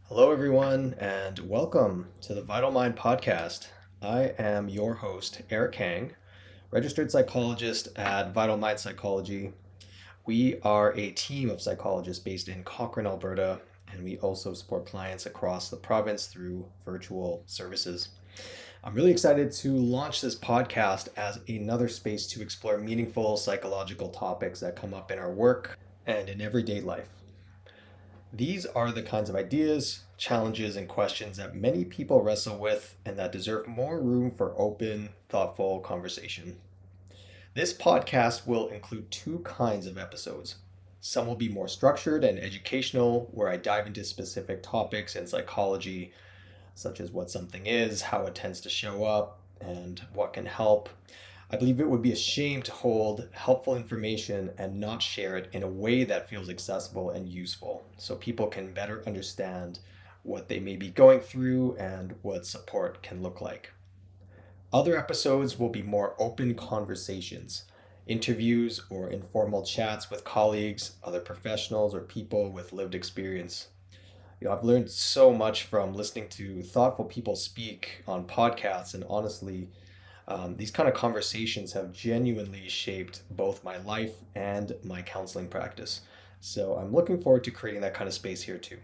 Hello, everyone, and welcome to the Vital Mind podcast. I am your host, Eric Kang, registered psychologist at Vital Mind Psychology. We are a team of psychologists based in Cochrane, Alberta, and we also support clients across the province through virtual services. I'm really excited to launch this podcast as another space to explore meaningful psychological topics that come up in our work and in everyday life. These are the kinds of ideas, challenges, and questions that many people wrestle with and that deserve more room for open, thoughtful conversation. This podcast will include two kinds of episodes. Some will be more structured and educational, where I dive into specific topics in psychology, such as what something is, how it tends to show up, and what can help. I believe it would be a shame to hold helpful information and not share it in a way that feels accessible and useful so people can better understand what they may be going through and what support can look like. Other episodes will be more open conversations, interviews, or informal chats with colleagues, other professionals, or people with lived experience. I've learned so much from listening to thoughtful people speak on podcasts, and honestly, these kind of conversations have genuinely shaped both my life and my counseling practice. So I'm looking forward to creating that kind of space here too.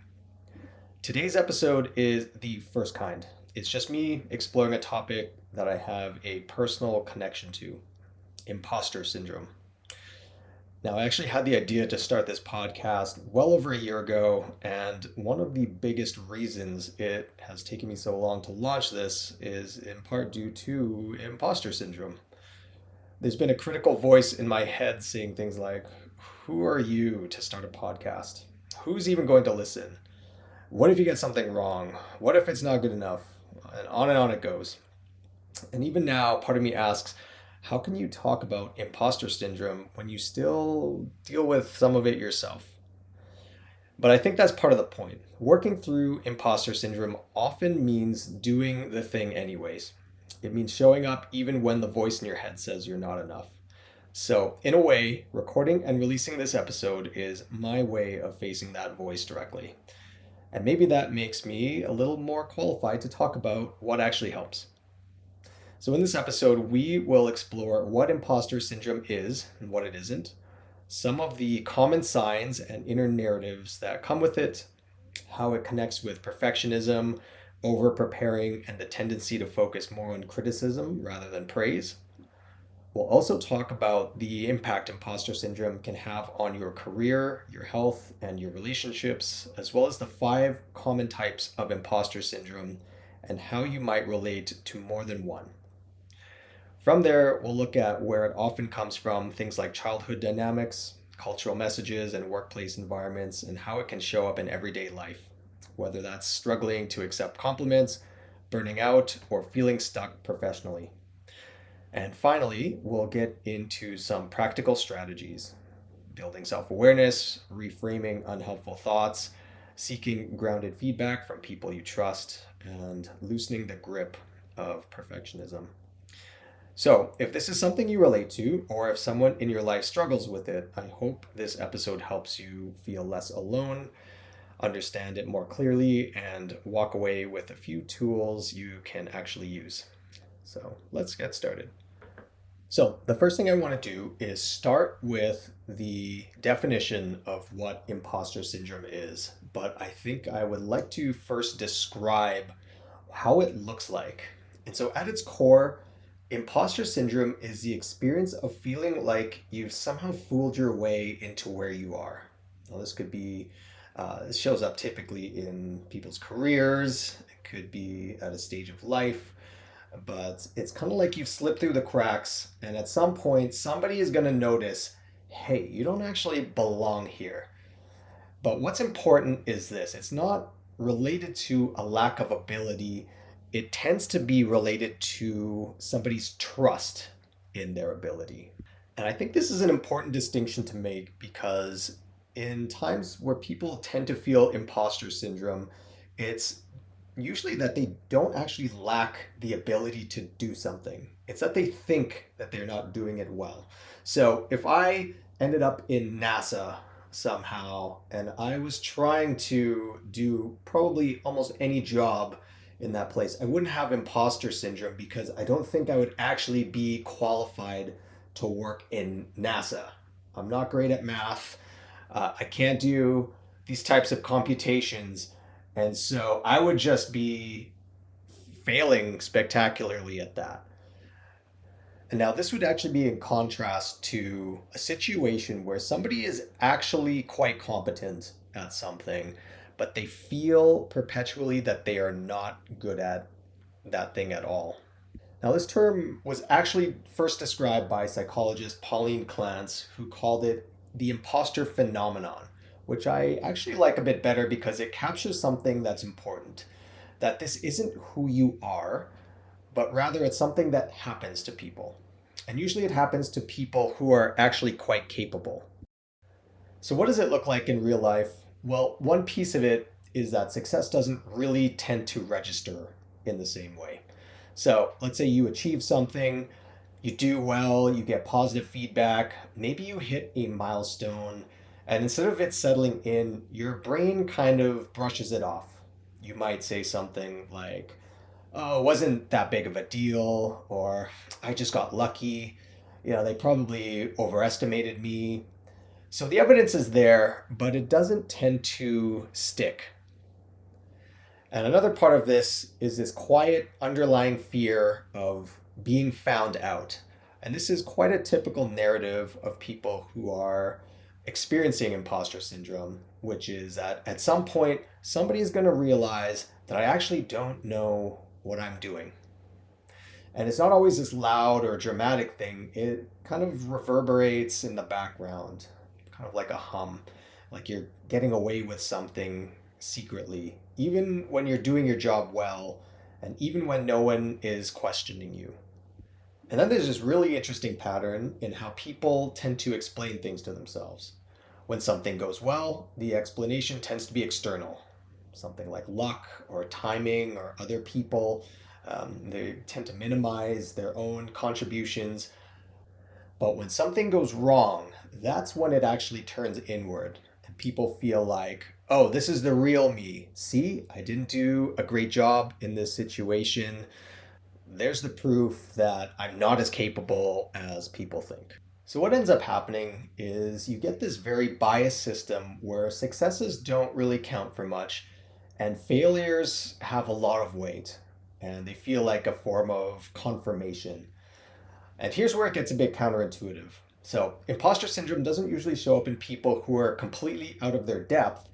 Today's episode is the first kind. It's just me exploring a topic that I have a personal connection to: imposter syndrome. Now, I actually had the idea to start this podcast well over a year ago, and one of the biggest reasons it has taken me so long to launch this is in part due to imposter syndrome. There's been a critical voice in my head saying things like, "Who are you to start a podcast? Who's even going to listen? What if you get something wrong? What if it's not good enough?" And on it goes. And even now, part of me asks, how can you talk about imposter syndrome when you still deal with some of it yourself? But I think that's part of the point. Working through imposter syndrome often means doing the thing anyways. It means showing up even when the voice in your head says you're not enough. So, in a way, recording and releasing this episode is my way of facing that voice directly. And maybe that makes me a little more qualified to talk about what actually helps. So, in this episode, we will explore what imposter syndrome is and what it isn't, some of the common signs and inner narratives that come with it, how it connects with perfectionism, over preparing, and the tendency to focus more on criticism rather than praise. We'll also talk about the impact imposter syndrome can have on your career, your health, and your relationships, as well as the 5 common types of imposter syndrome and how you might relate to more than one. From there, we'll look at where it often comes from, things like childhood dynamics, cultural messages, and workplace environments, and how it can show up in everyday life, whether that's struggling to accept compliments, burning out, or feeling stuck professionally. And finally, we'll get into some practical strategies: building self awareness, reframing unhelpful thoughts, seeking grounded feedback from people you trust, and loosening the grip of perfectionism. So, if this is something you relate to, or if someone in your life struggles with it, I hope this episode helps you feel less alone, understand it more clearly, and walk away with a few tools you can actually use. So, let's get started. So, the first thing I want to do is start with the definition of what imposter syndrome is. But I think I would like to first describe how it looks like. And so, at its core, imposter syndrome is the experience of feeling like you've somehow fooled your way into where you are. Now, this shows up typically in people's careers, it could be at a stage of life, but it's kind of like you've slipped through the cracks, and at some point, somebody is going to notice, hey, you don't actually belong here. But what's important is this: it's not related to a lack of ability. It tends to be related to somebody's trust in their ability. And I think this is an important distinction to make, because in times where people tend to feel imposter syndrome, it's usually that they don't actually lack the ability to do something. It's that they think that they're not doing it well. So if I ended up in NASA somehow, and I was trying to do probably almost any job in that place. I wouldn't have imposter syndrome because I don't think I would actually be qualified to work in NASA. I'm not great at math. I can't do these types of computations. And so I would just be failing spectacularly at that. And now, this would actually be in contrast to a situation where somebody is actually quite competent at something, but they feel perpetually that they are not good at that thing at all. Now, this term was actually first described by psychologist Pauline Clance, who called it the imposter phenomenon, which I actually like a bit better because it captures something that's important. That this isn't who you are, but rather it's something that happens to people. And usually it happens to people who are actually quite capable. So, what does it look like in real life? Well, one piece of it is that success doesn't really tend to register in the same way. So, let's say you achieve something, you do well, you get positive feedback, maybe you hit a milestone, and instead of it settling in, your brain kind of brushes it off. You might say something like, oh, it wasn't that big of a deal, or I just got lucky. They probably overestimated me. So the evidence is there, but it doesn't tend to stick. And another part of this is this quiet underlying fear of being found out. And this is quite a typical narrative of people who are experiencing imposter syndrome, which is that at some point, somebody is going to realize that I actually don't know what I'm doing. And it's not always this loud or dramatic thing. It kind of reverberates in the background, kind of like a hum, like you're getting away with something secretly, even when you're doing your job well, and even when no one is questioning you. And then there's this really interesting pattern in how people tend to explain things to themselves. When something goes well, the explanation tends to be external, something like luck or timing or other people. They tend to minimize their own contributions. But when something goes wrong, that's when it actually turns inward. And people feel like, oh, this is the real me. See, I didn't do a great job in this situation. There's the proof that I'm not as capable as people think. So, what ends up happening is you get this very biased system where successes don't really count for much and failures have a lot of weight and they feel like a form of confirmation. And here's where it gets a bit counterintuitive. So, imposter syndrome doesn't usually show up in people who are completely out of their depth.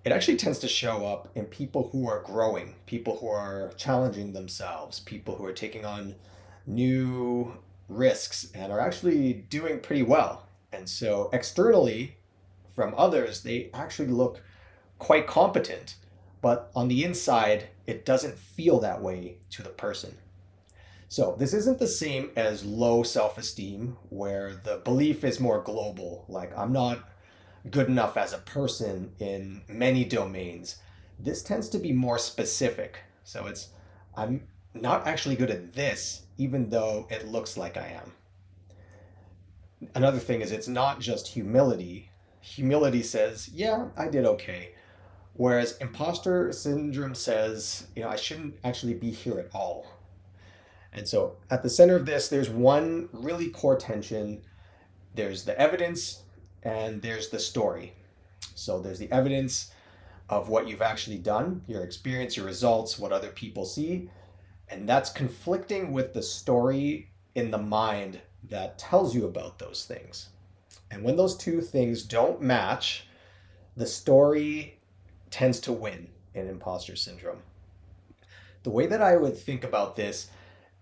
It actually tends to show up in people who are growing, people who are challenging themselves, people who are taking on new risks and are actually doing pretty well. And so, externally, from others, they actually look quite competent, but on the inside, it doesn't feel that way to the person. So, this isn't the same as low self esteem, where the belief is more global, like I'm not good enough as a person in many domains. This tends to be more specific. So, I'm not actually good at this, even though it looks like I am. Another thing is, it's not just humility. Humility says, yeah, I did okay. Whereas imposter syndrome says, I shouldn't actually be here at all. And so at the center of this, there's one really core tension. There's the evidence and there's the story. So there's the evidence of what you've actually done, your experience, your results, what other people see. And that's conflicting with the story in the mind that tells you about those things. And when those two things don't match, the story tends to win in imposter syndrome. The way that I would think about this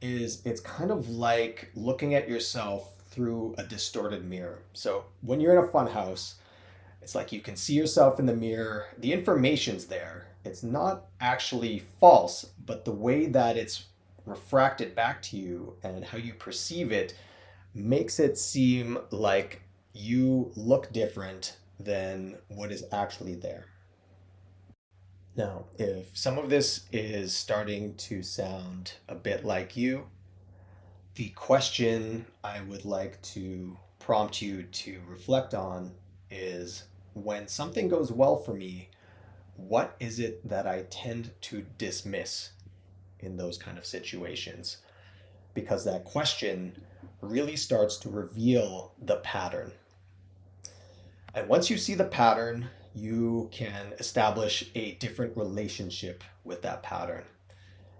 is it's kind of like looking at yourself through a distorted mirror. So when you're in a fun house, it's like you can see yourself in the mirror. The information's there. It's not actually false, but the way that it's refracted back to you and how you perceive it makes it seem like you look different than what is actually there. Now, if some of this is starting to sound a bit like you, the question I would like to prompt you to reflect on is, when something goes well for me, what is it that I tend to dismiss in those kind of situations? Because that question really starts to reveal the pattern. And once you see the pattern, you can establish a different relationship with that pattern.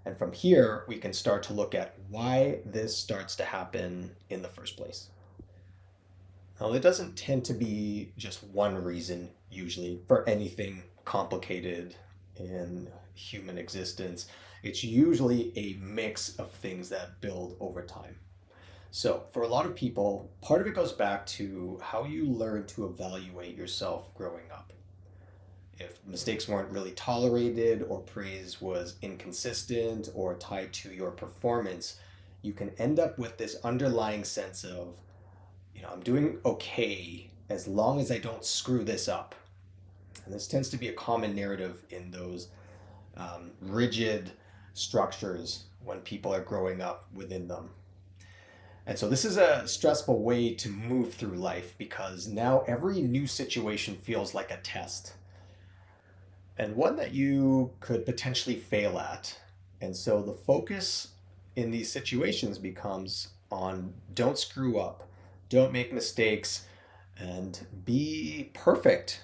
And from here, we can start to look at why this starts to happen in the first place. Now, it doesn't tend to be just one reason, usually, for anything complicated in human existence. It's usually a mix of things that build over time. So, for a lot of people, part of it goes back to how you learn to evaluate yourself growing up. If mistakes weren't really tolerated, or praise was inconsistent or tied to your performance, you can end up with this underlying sense of, I'm doing okay as long as I don't screw this up. And this tends to be a common narrative in those rigid structures when people are growing up within them. And so this is a stressful way to move through life because now every new situation feels like a test and one that you could potentially fail at. And so the focus in these situations becomes on don't screw up, don't make mistakes, and be perfect,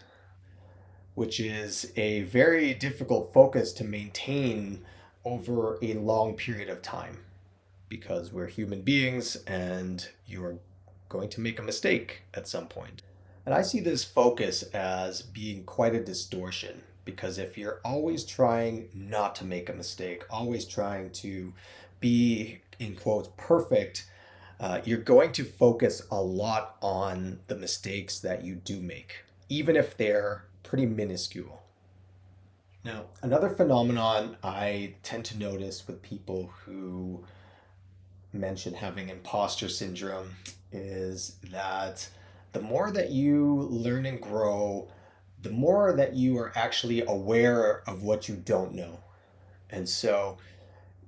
which is a very difficult focus to maintain over a long period of time because we're human beings and you're going to make a mistake at some point. And I see this focus as being quite a distortion because if you're always trying not to make a mistake, always trying to be, in quotes, perfect, you're going to focus a lot on the mistakes that you do make, even if they're pretty minuscule. Now, another phenomenon I tend to notice with people who mention having imposter syndrome is that the more that you learn and grow, the more that you are actually aware of what you don't know. And so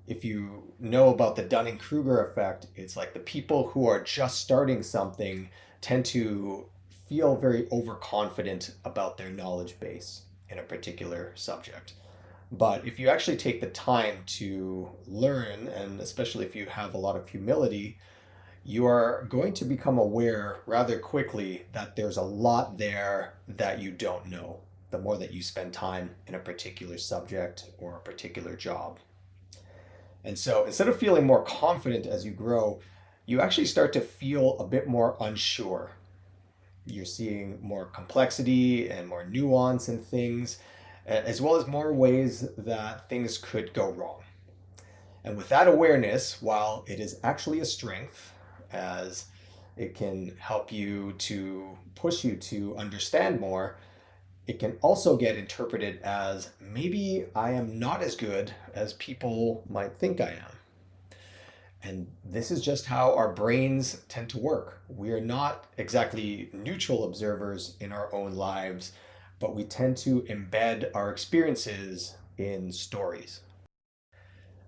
if you know about the Dunning-Kruger effect, it's like the people who are just starting something tend to feel very overconfident about their knowledge base in a particular subject. But if you actually take the time to learn, and especially if you have a lot of humility, you are going to become aware rather quickly that there's a lot there that you don't know, the more that you spend time in a particular subject or a particular job. And so instead of feeling more confident as you grow, you actually start to feel a bit more unsure. You're seeing more complexity and more nuance in things, as well as more ways that things could go wrong. And with that awareness, while it is actually a strength, as it can help you to push you to understand more, it can also get interpreted as maybe I am not as good as people might think I am. And this is just how our brains tend to work. We are not exactly neutral observers in our own lives, but we tend to embed our experiences in stories.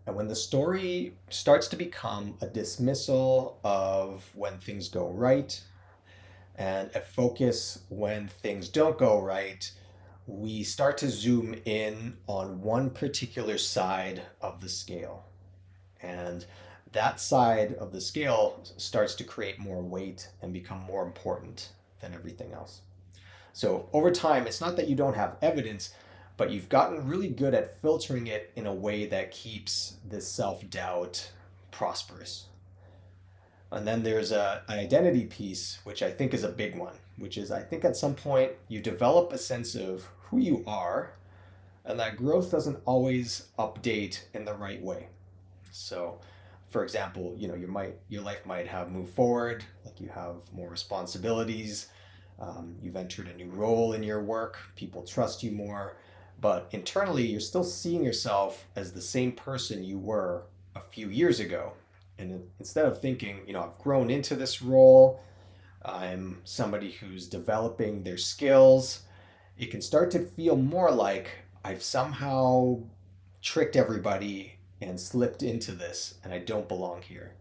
And when the story starts to become a dismissal of when things go right and a focus when things don't go right, we start to zoom in on one particular side of the scale. And that side of the scale starts to create more weight and become more important than everything else. So over time, it's not that you don't have evidence, but you've gotten really good at filtering it in a way that keeps this self-doubt prosperous. And then there's an identity piece, which I think is a big one, which is I think at some point you develop a sense of who you are, and that growth doesn't always update in the right way. So, for example, your life might have moved forward, like you have more responsibilities, you've entered a new role in your work, people trust you more, but internally you're still seeing yourself as the same person you were a few years ago. And instead of thinking, I've grown into this role, I'm somebody who's developing their skills, it can start to feel more like I've somehow tricked everybody and slipped into this and I don't belong here.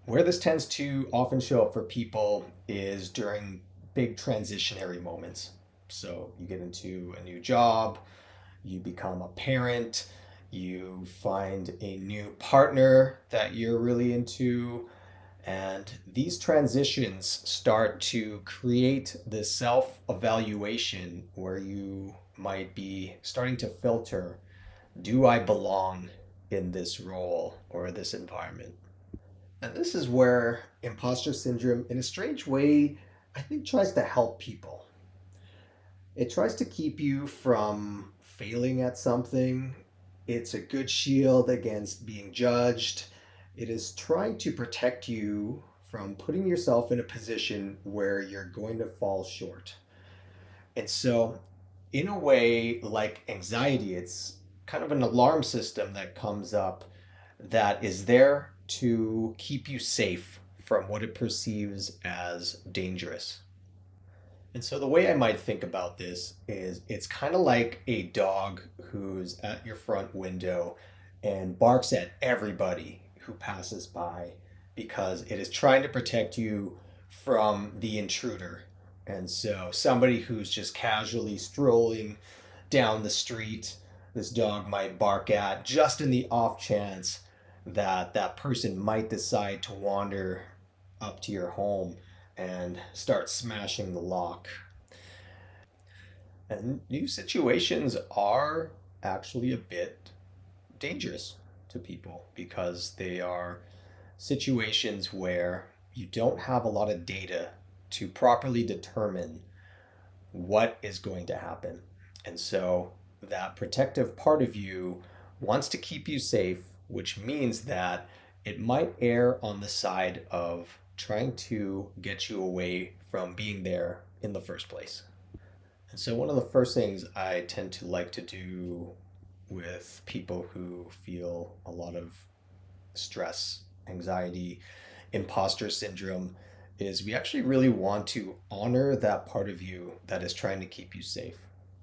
Where this tends to often show up for people is during big transitionary moments. So you get into a new job, you become a parent, you find a new partner that you're really into, and these transitions start to create this self evaluation where you might be starting to filter, do I belong in this role or this environment? And this is where imposter syndrome, in a strange way, I think tries to help people. It tries to keep you from failing at something. It's a good shield against being judged. It is trying to protect you from putting yourself in a position where you're going to fall short. And so, in a way, like anxiety, it's kind of an alarm system that comes up that is there to keep you safe from what it perceives as dangerous. And so the way I might think about this is it's kind of like a dog who's at your front window and barks at everybody who passes by because it is trying to protect you from the intruder. And so somebody who's just casually strolling down the street, this dog might bark at just in the off chance that that person might decide to wander up to your home and start smashing the lock. And new situations are actually a bit dangerous to people because they are situations where you don't have a lot of data to properly determine what is going to happen. And so that protective part of you wants to keep you safe, which means that it might err on the side of trying to get you away from being there in the first place. And so, one of the first things I tend to like to do with people who feel a lot of stress, anxiety, imposter syndrome is we actually really want to honor that part of you that is trying to keep you safe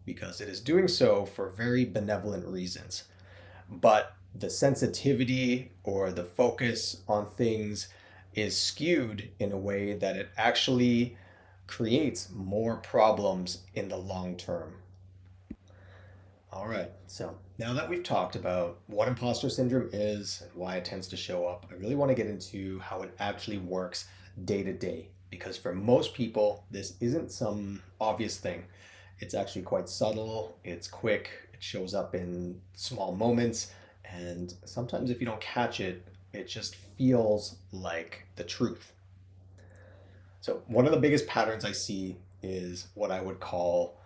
because it is doing so for very benevolent reasons. But the sensitivity or the focus on things is skewed in a way that it actually creates more problems in the long term. All right, so now that we've talked about what imposter syndrome is and why it tends to show up, I really want to get into how it actually works day to day. Because for most people, this isn't some obvious thing. It's actually quite subtle, it's quick, it shows up in small moments, and sometimes if you don't catch it, it just feels like the truth. So, one of the biggest patterns I see is what I would call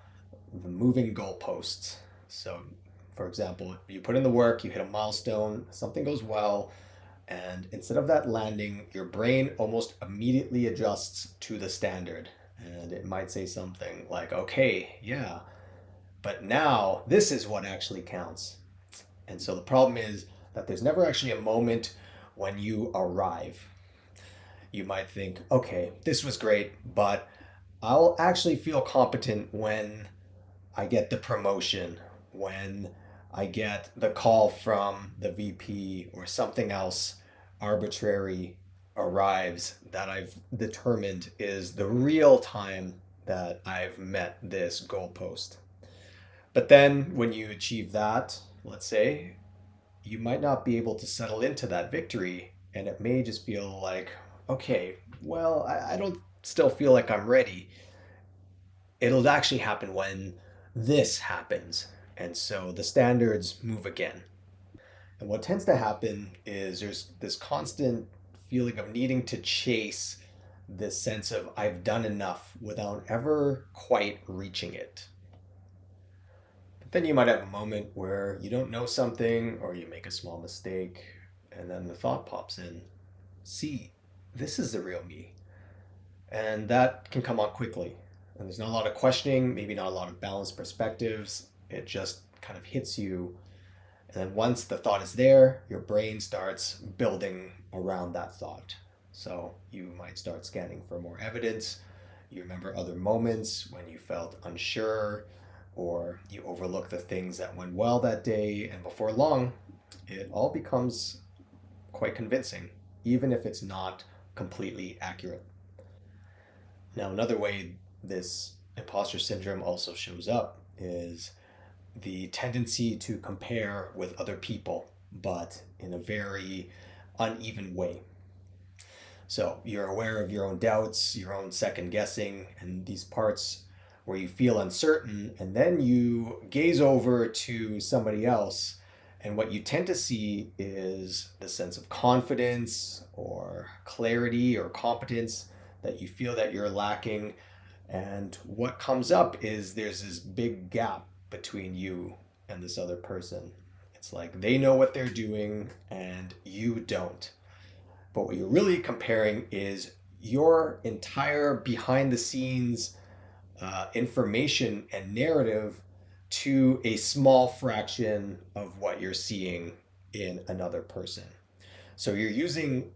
the moving goalposts. So, for example, you put in the work, you hit a milestone, something goes well, and instead of that landing, your brain almost immediately adjusts to the standard. And it might say something like, okay, yeah, but now this is what actually counts. And so the problem is that there's never actually a moment when you arrive. You might think, okay, this was great, but I'll actually feel competent when I get the promotion, when I get the call from the VP or something else arbitrary arrives that I've determined is the real time that I've met this goalpost. But then when you achieve that, let's say, you might not be able to settle into that victory, and it may just feel like, okay, well, I don't still feel like I'm ready. It'll actually happen when this happens. And so the standards move again. And what tends to happen is there's this constant feeling of needing to chase this sense of I've done enough without ever quite reaching it. But then you might have a moment where you don't know something or you make a small mistake, and then the thought pops in, see, this is the real me. And that can come on quickly. And there's not a lot of questioning, maybe not a lot of balanced perspectives. It just kind of hits you. And then once the thought is there, your brain starts building around that thought. So you might start scanning for more evidence. You remember other moments when you felt unsure, or you overlook the things that went well that day. And before long, it all becomes quite convincing, even if it's not completely accurate. Now, another way this imposter syndrome also shows up is the tendency to compare with other people, but in a very uneven way. So you're aware of your own doubts, your own second guessing, and these parts where you feel uncertain, and then you gaze over to somebody else, and what you tend to see is the sense of confidence or clarity or competence that you feel that you're lacking. And what comes up is there's this big gap between you and this other person. It's like they know what they're doing and you don't. But what you're really comparing is your entire behind the scenes information and narrative to a small fraction of what you're seeing in another person. So you're using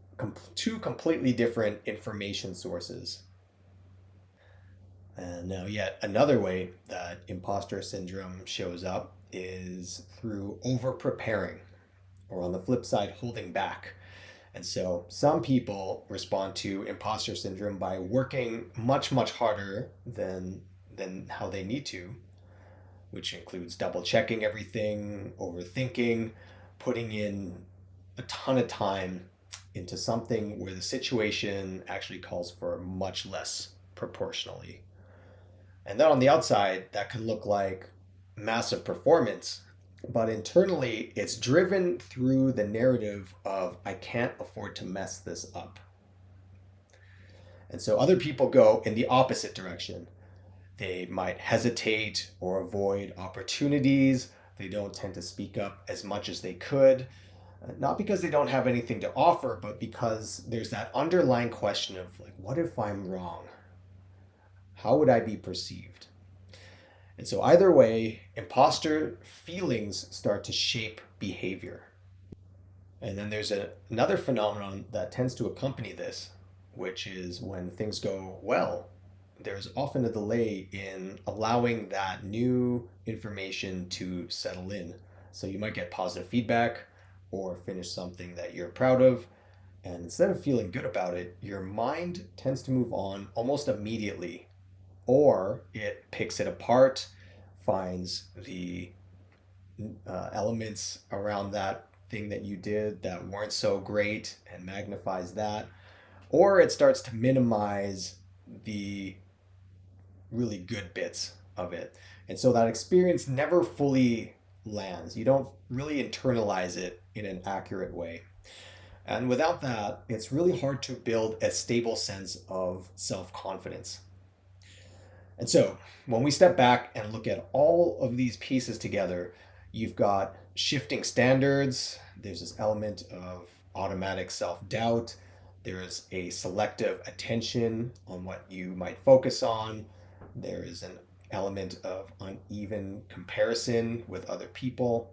two completely different information sources. And now, yet another way that imposter syndrome shows up is through over preparing, or on the flip side, holding back. And so some people respond to imposter syndrome by working much harder than how they need to, which includes double checking everything, overthinking, putting in a ton of time into something where the situation actually calls for much less proportionally. And then on the outside, that can look like massive performance, but internally, it's driven through the narrative of, I can't afford to mess this up. And so other people go in the opposite direction. They might hesitate or avoid opportunities. They don't tend to speak up as much as they could, not because they don't have anything to offer, but because there's that underlying question of, like, what if I'm wrong? How would I be perceived? And so either way, imposter feelings start to shape behavior. And then there's another phenomenon that tends to accompany this, which is when things go well, there's often a delay in allowing that new information to settle in. So you might get positive feedback or finish something that you're proud of, and instead of feeling good about it, your mind tends to move on almost immediately, or it picks it apart, finds the elements around that thing that you did that weren't so great and magnifies that, or it starts to minimize the really good bits of it. And so that experience never fully lands. You don't really internalize it in an accurate way. And without that, it's really hard to build a stable sense of self-confidence. And so when we step back and look at all of these pieces together, you've got shifting standards, there's this element of automatic self-doubt, there is a selective attention on what you might focus on, there is an element of uneven comparison with other people,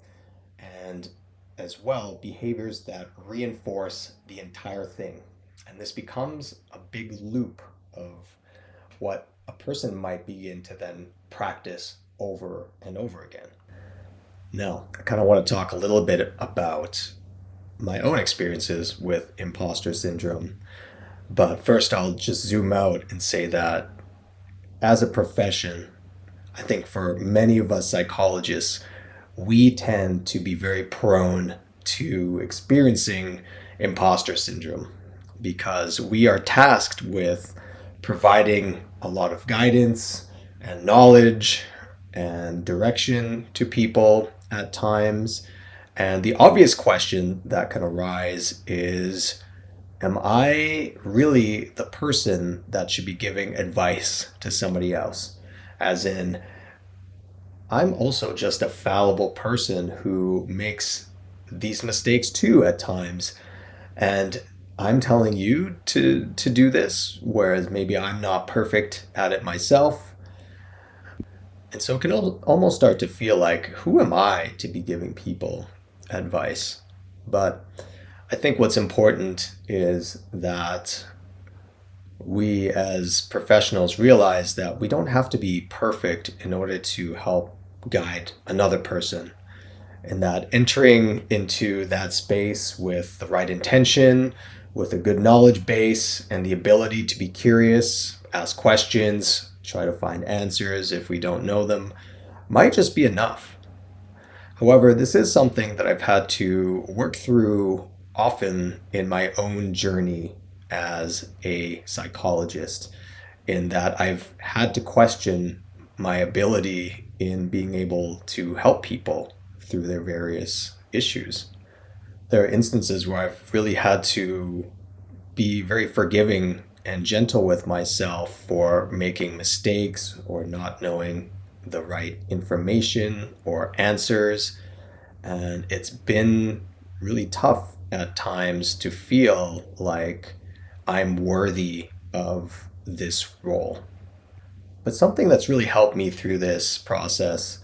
and as well, behaviors that reinforce the entire thing. And this becomes a big loop of what a person might begin to then practice over and over again. Now, I kind of want to talk a little bit about my own experiences with imposter syndrome. But first, I'll just zoom out and say that as a profession, I think for many of us psychologists, we tend to be very prone to experiencing imposter syndrome because we are tasked with providing a lot of guidance and knowledge and direction to people at times. And the obvious question that can arise is, am I really the person that should be giving advice to somebody else? As in, I'm also just a fallible person who makes these mistakes too at times. And I'm telling you to do this, whereas maybe I'm not perfect at it myself. And so it can almost start to feel like, who am I to be giving people advice? But I think what's important is that we as professionals realize that we don't have to be perfect in order to help guide another person. And that entering into that space with the right intention, with a good knowledge base, and the ability to be curious, ask questions, try to find answers if we don't know them, might just be enough. However, this is something that I've had to work through often in my own journey as a psychologist, in that I've had to question my ability in being able to help people through their various issues. There are instances where I've really had to be very forgiving and gentle with myself for making mistakes or not knowing the right information or answers. And it's been really tough at times to feel like I'm worthy of this role. But something that's really helped me through this process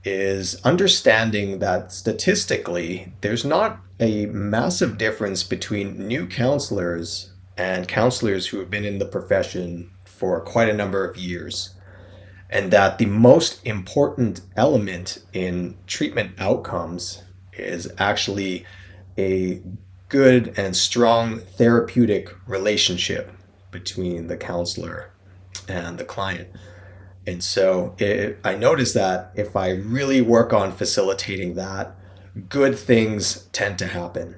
is understanding that statistically, there's not a massive difference between new counselors and counselors who have been in the profession for quite a number of years. And that the most important element in treatment outcomes is actually a good and strong therapeutic relationship between the counselor and the client. And so I noticed that if I really work on facilitating that, good things tend to happen.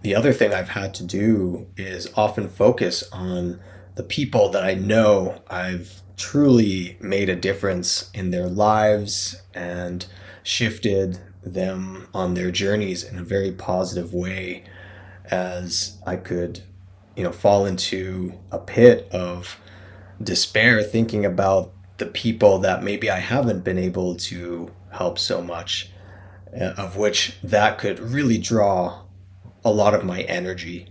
The other thing I've had to do is often focus on the people that I know I've truly made a difference in their lives and shifted them on their journeys in a very positive way, as I could, fall into a pit of despair thinking about the people that maybe I haven't been able to help so much, of which that could really draw a lot of my energy.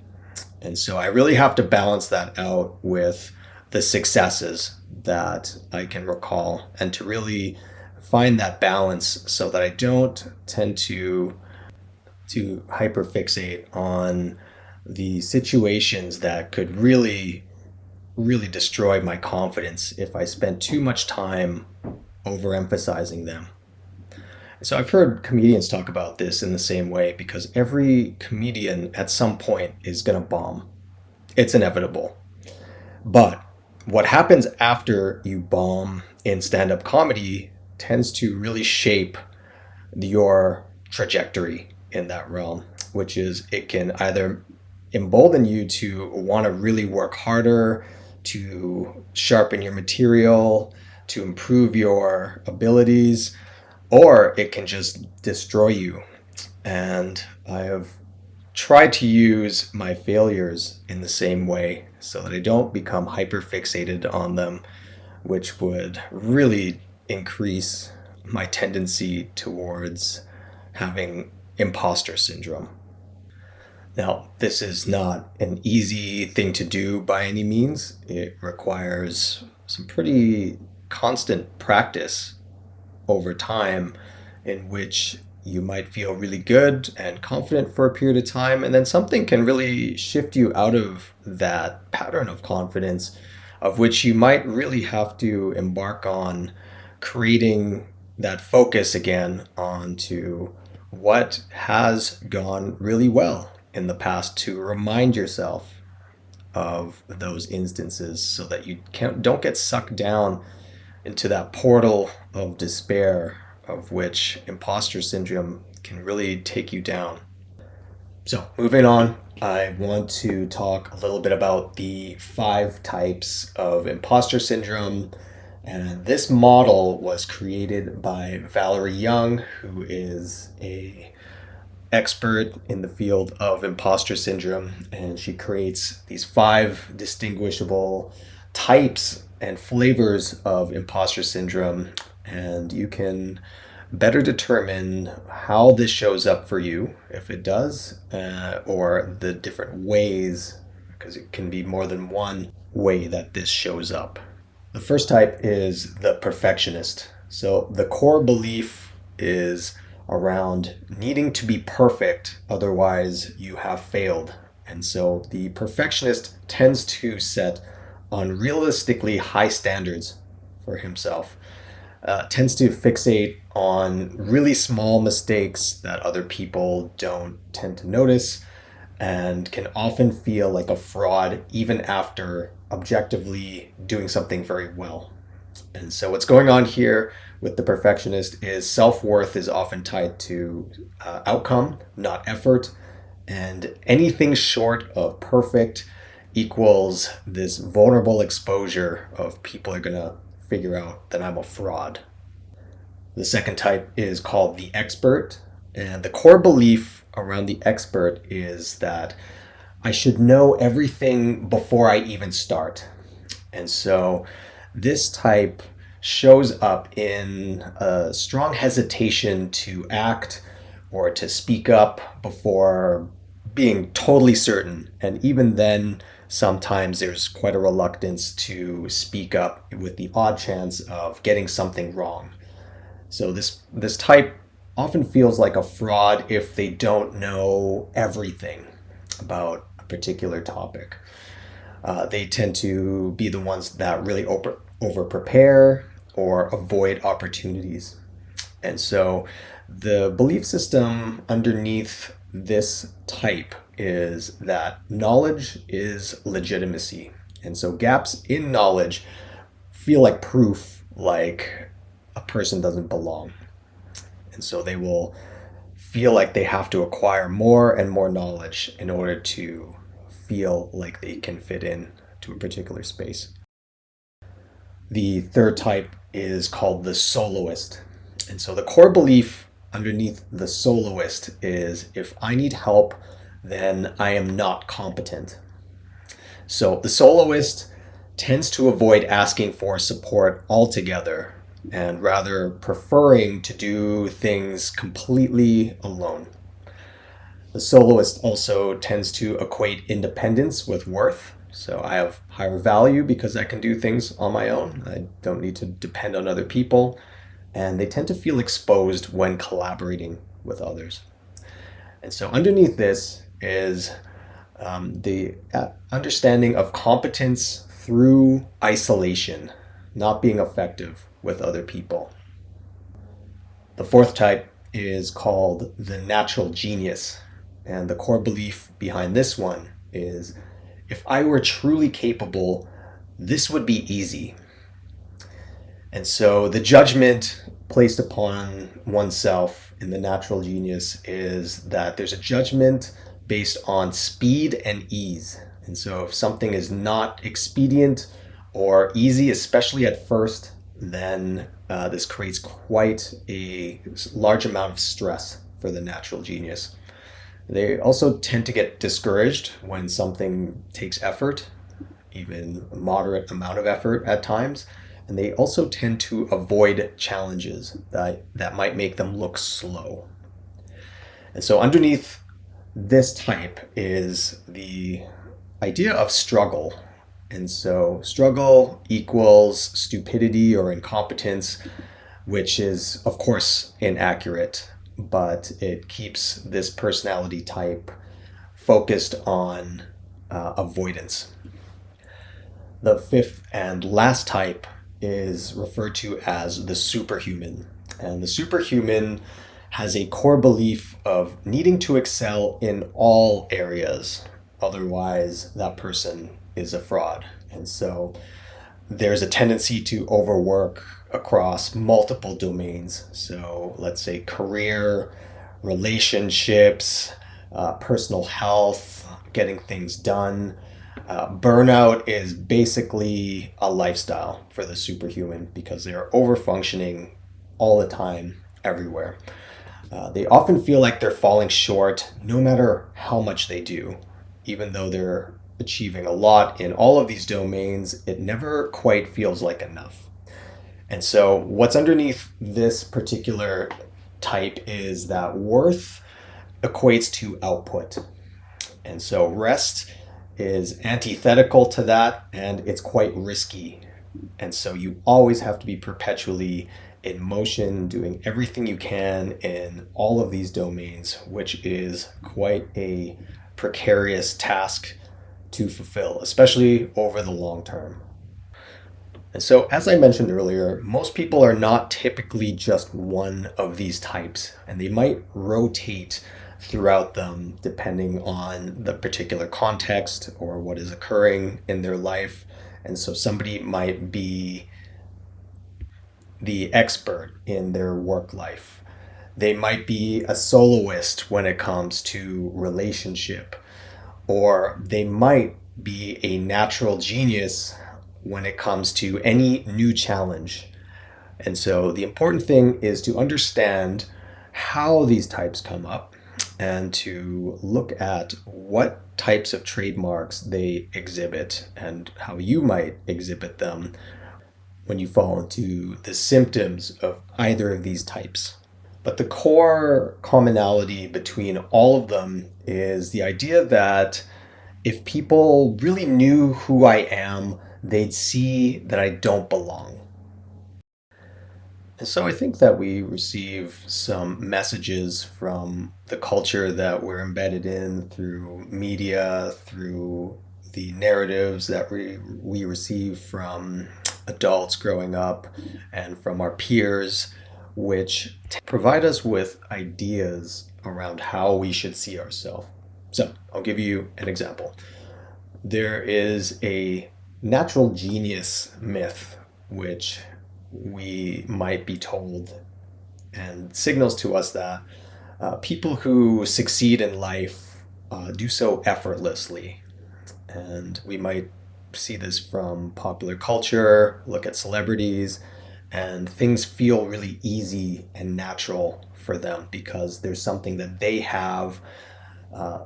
And so I really have to balance that out with the successes that I can recall, and to really find that balance so that I don't tend to hyperfixate on the situations that could really destroy my confidence if I spent too much time overemphasizing them. So I've heard comedians talk about this in the same way, because every comedian at some point is going to bomb. It's inevitable. But what happens after you bomb in stand-up comedy tends to really shape your trajectory in that realm, which is it can either embolden you to want to really work harder, to sharpen your material, to improve your abilities, or it can just destroy you. And I have tried to use my failures in the same way so that I don't become hyper fixated on them, which would really increase my tendency towards having imposter syndrome. Now, this is not an easy thing to do by any means. It requires some pretty constant practice over time, in which you might feel really good and confident for a period of time, and then something can really shift you out of that pattern of confidence, of which you might really have to embark on creating that focus again onto what has gone really well in the past, to remind yourself of those instances so that you don't get sucked down into that portal of despair, of which imposter syndrome can really take you down. So moving on, I want to talk a little bit about the 5 types of imposter syndrome. And this model was created by Valerie Young, who is a expert in the field of imposter syndrome, and she creates these 5 distinguishable types and flavors of imposter syndrome, and you can better determine how this shows up for you, if it does, or the different ways, because it can be more than one way that this shows up. The first type is the perfectionist. So the core belief is around needing to be perfect, otherwise you have failed. And so the perfectionist tends to set unrealistically high standards for himself, tends to fixate on really small mistakes that other people don't tend to notice, and can often feel like a fraud even after objectively doing something very well. And so what's going on here with the perfectionist is self-worth is often tied to outcome, not effort. And anything short of perfect equals this vulnerable exposure of people are going to figure out that I'm a fraud. The second type is called the expert. And the core belief around the expert is that I should know everything before I even start. And so this type shows up in a strong hesitation to act or to speak up before being totally certain. And even then, sometimes there's quite a reluctance to speak up with the odd chance of getting something wrong. So this type often feels like a fraud if they don't know everything about a particular topic. They tend to be the ones that really over prepare or avoid opportunities. And so the belief system underneath this type is that knowledge is legitimacy. And so gaps in knowledge feel like proof, like a person doesn't belong. And so they will feel like they have to acquire more and more knowledge in order to feel like they can fit in to a particular space. The third type is called the soloist. And so the core belief underneath the soloist is if I need help, then I am not competent. So the soloist tends to avoid asking for support altogether and rather preferring to do things completely alone. The soloist also tends to equate independence with worth. So I have higher value because I can do things on my own. I don't need to depend on other people. And they tend to feel exposed when collaborating with others. And so underneath this is the understanding of competence through isolation, not being effective with other people. The fourth type is called the natural genius. And the core belief behind this one is if I were truly capable, this would be easy. And so the judgment placed upon oneself in the natural genius is that there's a judgment based on speed and ease. And so if something is not expedient or easy, especially at first, then this creates quite a large amount of stress for the natural genius. They also tend to get discouraged when something takes effort, even a moderate amount of effort at times. And they also tend to avoid challenges that might make them look slow. And so underneath this type is the idea of struggle. And so struggle equals stupidity or incompetence, which is, of course, inaccurate, but it keeps this personality type focused on avoidance. The fifth and last type is referred to as the superhuman. And the superhuman has a core belief of needing to excel in all areas. Otherwise, that person is a fraud. And so there's a tendency to overwork across multiple domains. So let's say career, relationships, personal health, getting things done. Burnout is basically a lifestyle for the superhuman because they're overfunctioning all the time, everywhere. They often feel like they're falling short no matter how much they do. Even though they're achieving a lot in all of these domains, it never quite feels like enough. And so what's underneath this particular type is that worth equates to output. And so rest is antithetical to that, and it's quite risky. And so you always have to be perpetually in motion, doing everything you can in all of these domains, which is quite a precarious task to fulfill, especially over the long term. And so, as I mentioned earlier, most people are not typically just one of these types, and they might rotate throughout them depending on the particular context or what is occurring in their life. And so somebody might be the expert in their work life. They might be a soloist when it comes to relationship, or they might be a natural genius when it comes to any new challenge. And so the important thing is to understand how these types come up and to look at what types of trademarks they exhibit and how you might exhibit them when you fall into the symptoms of either of these types. But the core commonality between all of them is the idea that if people really knew who I am, they'd see that I don't belong. And so I think that we receive some messages from the culture that we're embedded in through media, through the narratives that we receive from adults growing up and from our peers, which provide us with ideas around how we should see ourselves. So I'll give you an example. There is a natural genius myth, which we might be told and signals to us that people who succeed in life do so effortlessly. And we might see this from popular culture, look at celebrities, and things feel really easy and natural for them because there's something that they have,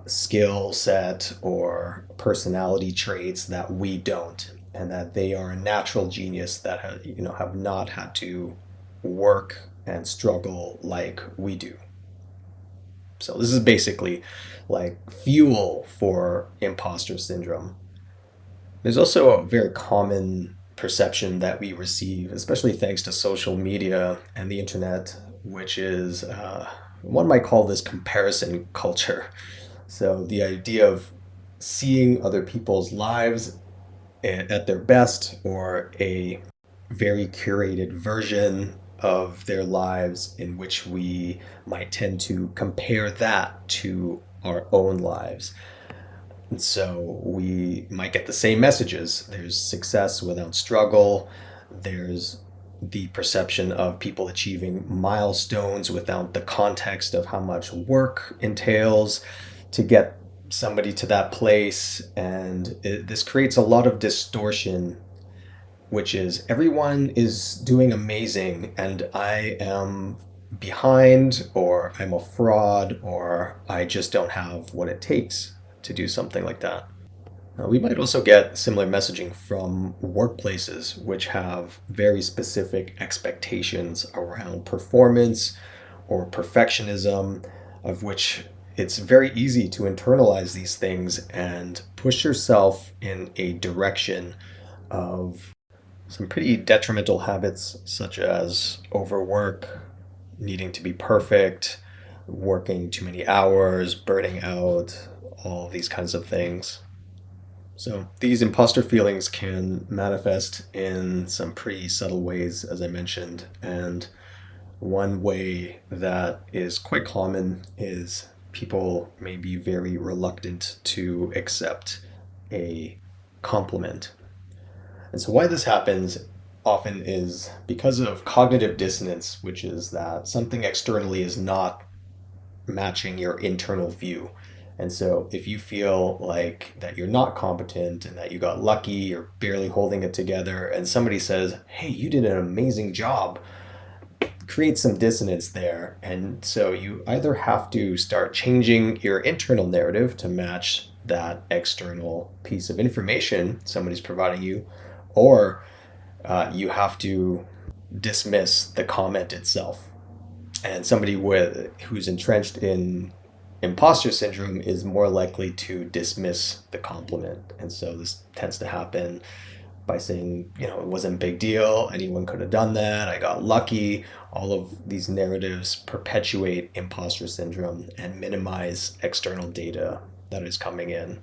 skill set or personality traits that we don't, and that they are a natural genius that have not had to work and struggle like we do. So this is basically like fuel for imposter syndrome. There's also a very common perception that we receive, especially thanks to social media and the internet, which is one might call this comparison culture. So the idea of seeing other people's lives at their best, or a very curated version of their lives in which we might tend to compare that to our own lives. And so we might get the same messages. There's success without struggle. There's the perception of people achieving milestones without the context of how much work entails to get somebody to that place. And this creates a lot of distortion, which is everyone is doing amazing and I am behind, or I'm a fraud, or I just don't have what it takes to do something like that. We might also get similar messaging from workplaces, which have very specific expectations around performance or perfectionism, of which it's very easy to internalize these things and push yourself in a direction of some pretty detrimental habits, such as overwork, needing to be perfect, working too many hours, burning out, all these kinds of things. So these imposter feelings can manifest in some pretty subtle ways, as I mentioned. And one way that is quite common is people may be very reluctant to accept a compliment. And so why this happens often is because of cognitive dissonance, which is that something externally is not matching your internal view. And so if you feel like that you're not competent and that you got lucky, you're barely holding it together, and somebody says, "Hey, you did an amazing job," creates some dissonance there. And so you either have to start changing your internal narrative to match that external piece of information somebody's providing you, or you have to dismiss the comment itself. And somebody who's entrenched in imposter syndrome is more likely to dismiss the compliment. And so this tends to happen by saying, it wasn't a big deal, anyone could have done that, I got lucky. All of these narratives perpetuate imposter syndrome and minimize external data that is coming in.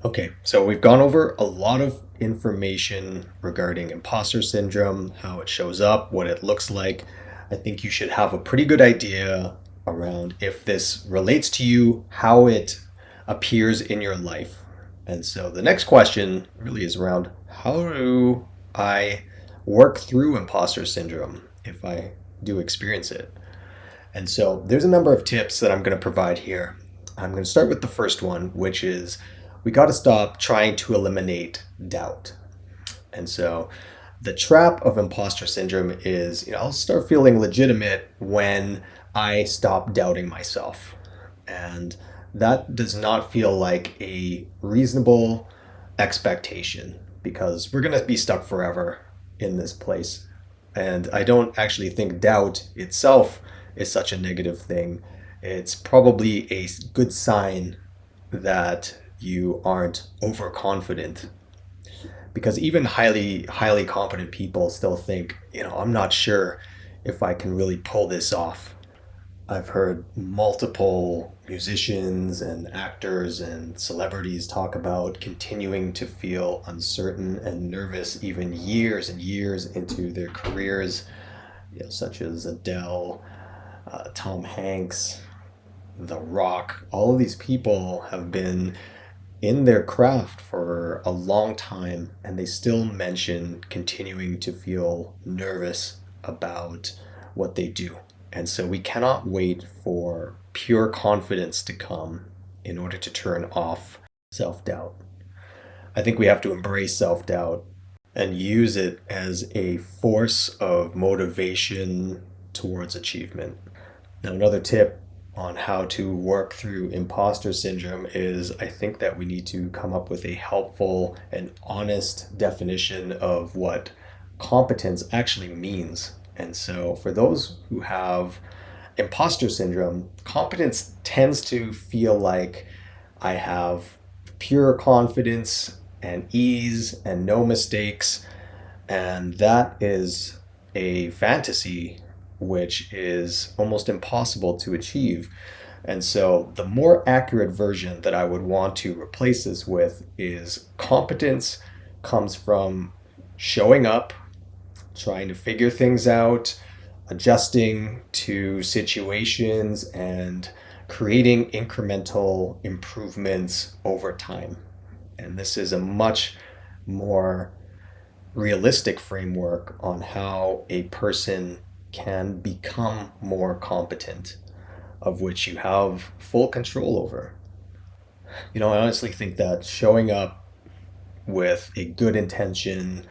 Okay, so we've gone over a lot of information regarding imposter syndrome, how it shows up, what it looks like. I think you should have a pretty good idea around if this relates to you, how it appears in your life. And so the next question really is around how do I work through imposter syndrome if I do experience it? And so there's a number of tips that I'm going to provide here. I'm going to start with the first one, which is we got to stop trying to eliminate doubt. And so the trap of imposter syndrome is, I'll start feeling legitimate when I stop doubting myself. And that does not feel like a reasonable expectation because we're going to be stuck forever in this place. And I don't actually think doubt itself is such a negative thing. It's probably a good sign that you aren't overconfident because even highly competent people still think, I'm not sure if I can really pull this off. I've heard multiple musicians and actors and celebrities talk about continuing to feel uncertain and nervous even years and years into their careers, such as Adele, Tom Hanks, The Rock. All of these people have been in their craft for a long time and they still mention continuing to feel nervous about what they do. And so we cannot wait for pure confidence to come in order to turn off self doubt. I think we have to embrace self doubt and use it as a force of motivation towards achievement. Now, another tip on how to work through imposter syndrome is I think that we need to come up with a helpful and honest definition of what competence actually means. And so for those who have imposter syndrome, competence tends to feel like I have pure confidence and ease and no mistakes. And that is a fantasy which is almost impossible to achieve. And so the more accurate version that I would want to replace this with is competence comes from showing up, trying to figure things out, adjusting to situations, and creating incremental improvements over time. And this is a much more realistic framework on how a person can become more competent, of which you have full control over. I honestly think that showing up with a good intention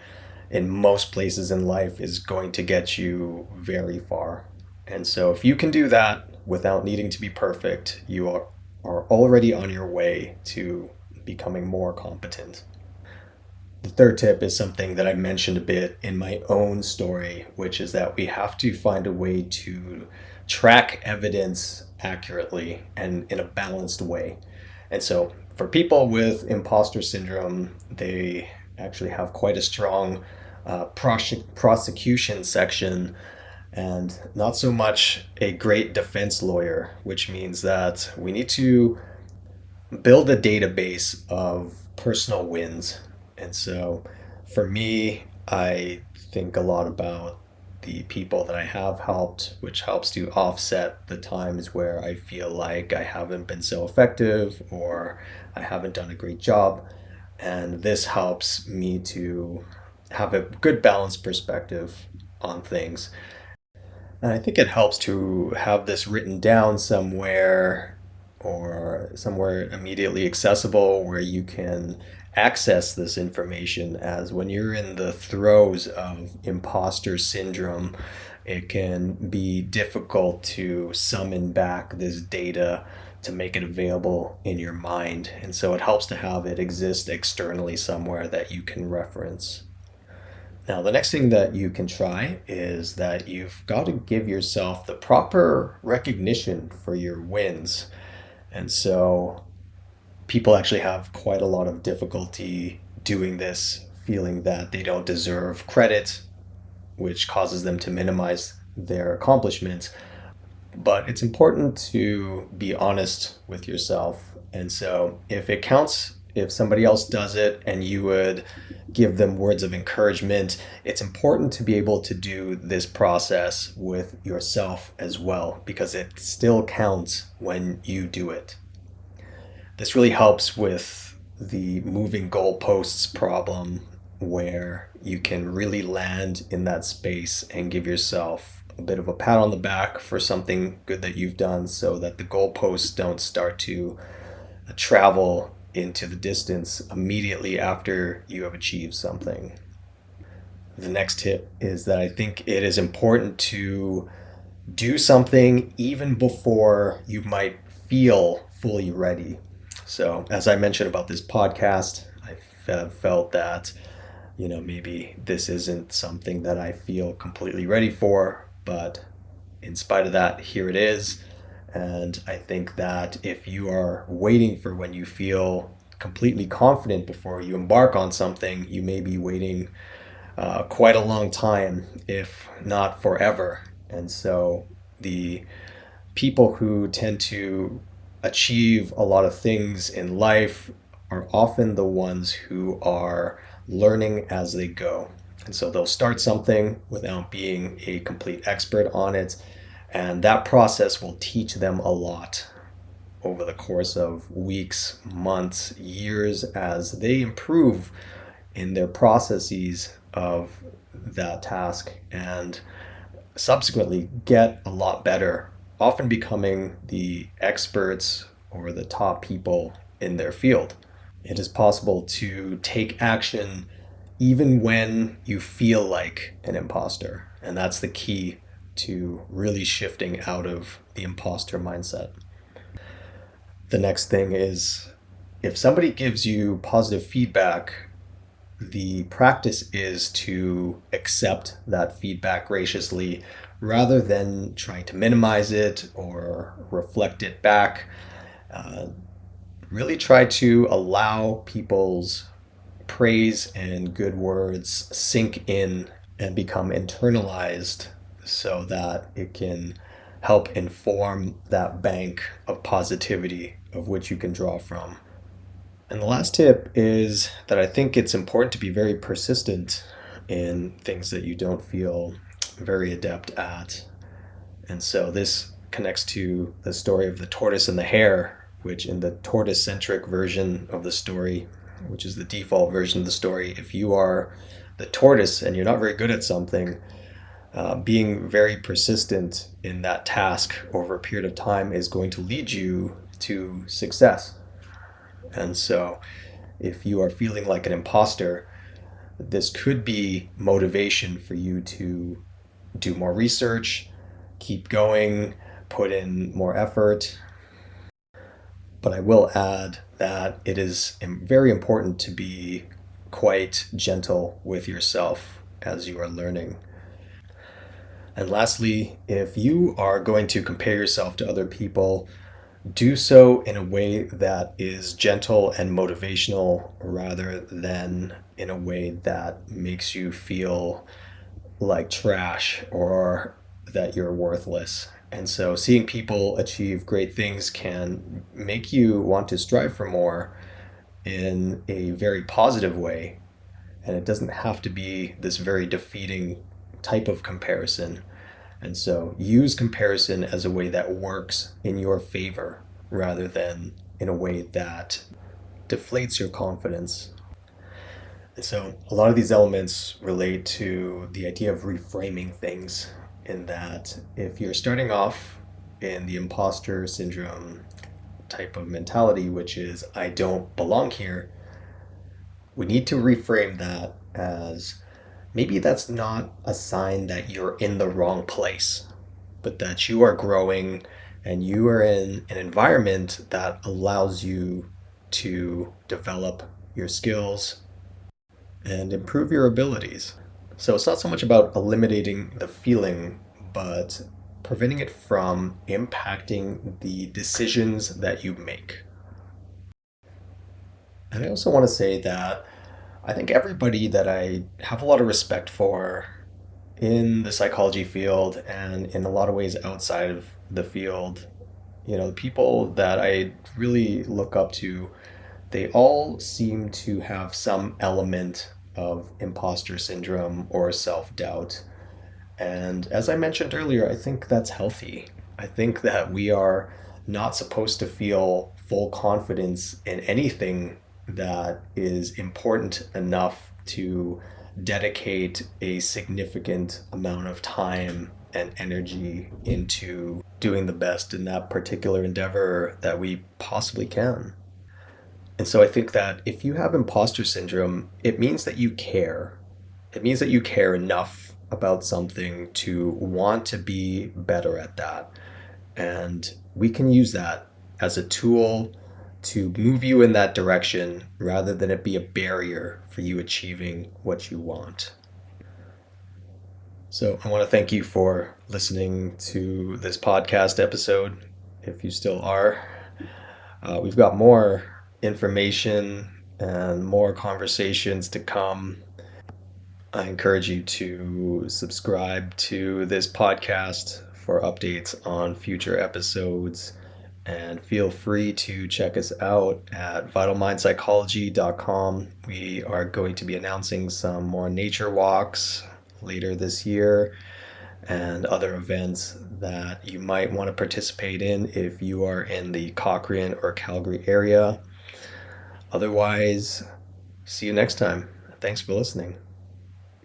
in most places in life is going to get you very far. And so if you can do that without needing to be perfect, you are already on your way to becoming more competent. The third tip is something that I mentioned a bit in my own story, which is that we have to find a way to track evidence accurately and in a balanced way. And so for people with imposter syndrome, they actually have quite a strong prosecution section and not so much a great defense lawyer, which means that we need to build a database of personal wins. And so for me, I think a lot about the people that I have helped, which helps to offset the times where I feel like I haven't been so effective or I haven't done a great job. And this helps me to have a good balanced perspective on things. And I think it helps to have this written down somewhere or somewhere immediately accessible where you can access this information, as when you're in the throes of imposter syndrome, it can be difficult to summon back this data to make it available in your mind. And so it helps to have it exist externally somewhere that you can reference. Now, the next thing that you can try is that you've got to give yourself the proper recognition for your wins. And so people actually have quite a lot of difficulty doing this, feeling that they don't deserve credit, which causes them to minimize their accomplishments. But it's important to be honest with yourself. And so if it counts, if somebody else does it and you would give them words of encouragement, it's important to be able to do this process with yourself as well, because it still counts when you do it. This really helps with the moving goalposts problem, where you can really land in that space and give yourself a bit of a pat on the back for something good that you've done, so that the goalposts don't start to travel into the distance immediately after you have achieved something. The next tip is that I think it is important to do something even before you might feel fully ready. So, as I mentioned about this podcast, I felt that, maybe this isn't something that I feel completely ready for, but in spite of that, here it is. And I think that if you are waiting for when you feel completely confident before you embark on something, you may be waiting quite a long time, if not forever. And so the people who tend to achieve a lot of things in life are often the ones who are learning as they go. And so they'll start something without being a complete expert on it. And that process will teach them a lot over the course of weeks, months, years, as they improve in their processes of that task and subsequently get a lot better, often becoming the experts or the top people in their field. It is possible to take action even when you feel like an imposter. And that's the key to really shifting out of the imposter mindset. The next thing is, if somebody gives you positive feedback, the practice is to accept that feedback graciously rather than trying to minimize it or reflect it back. Really try to allow people's praise and good words sink in and become internalized, so that it can help inform that bank of positivity of which you can draw from. And the last tip is that I think it's important to be very persistent in things that you don't feel very adept at. And so this connects to the story of the tortoise and the hare, which in the tortoise-centric version of the story, which is the default version of the story, if you are the tortoise and you're not very good at something, being very persistent in that task over a period of time is going to lead you to success. And so if you are feeling like an imposter, this could be motivation for you to do more research, keep going, put in more effort. But I will add that it is very important to be quite gentle with yourself as you are learning. And lastly, if you are going to compare yourself to other people, do so in a way that is gentle and motivational rather than in a way that makes you feel like trash or that you're worthless. And so seeing people achieve great things can make you want to strive for more in a very positive way. And it doesn't have to be this very defeating type of comparison. And so use comparison as a way that works in your favor rather than in a way that deflates your confidence. And so a lot of these elements relate to the idea of reframing things, in that if you're starting off in the imposter syndrome type of mentality, which is I don't belong here, we need to reframe that as maybe that's not a sign that you're in the wrong place, but that you are growing and you are in an environment that allows you to develop your skills and improve your abilities. So it's not so much about eliminating the feeling, but preventing it from impacting the decisions that you make. And I also want to say that I think everybody that I have a lot of respect for in the psychology field and in a lot of ways outside of the field, the people that I really look up to, they all seem to have some element of imposter syndrome or self-doubt. And as I mentioned earlier, I think that's healthy. I think that we are not supposed to feel full confidence in anything that is important enough to dedicate a significant amount of time and energy into doing the best in that particular endeavor that we possibly can. And so I think that if you have imposter syndrome, it means that you care. It means that you care enough about something to want to be better at that. And we can use that as a tool to move you in that direction rather than it be a barrier for you achieving what you want. So I want to thank you for listening to this podcast episode. If you still are, we've got more information and more conversations to come. I encourage you to subscribe to this podcast for updates on future episodes. And feel free to check us out at vitalmindpsychology.com. We are going to be announcing some more nature walks later this year and other events that you might want to participate in if you are in the Cochrane or Calgary area. Otherwise, see you next time. Thanks for listening.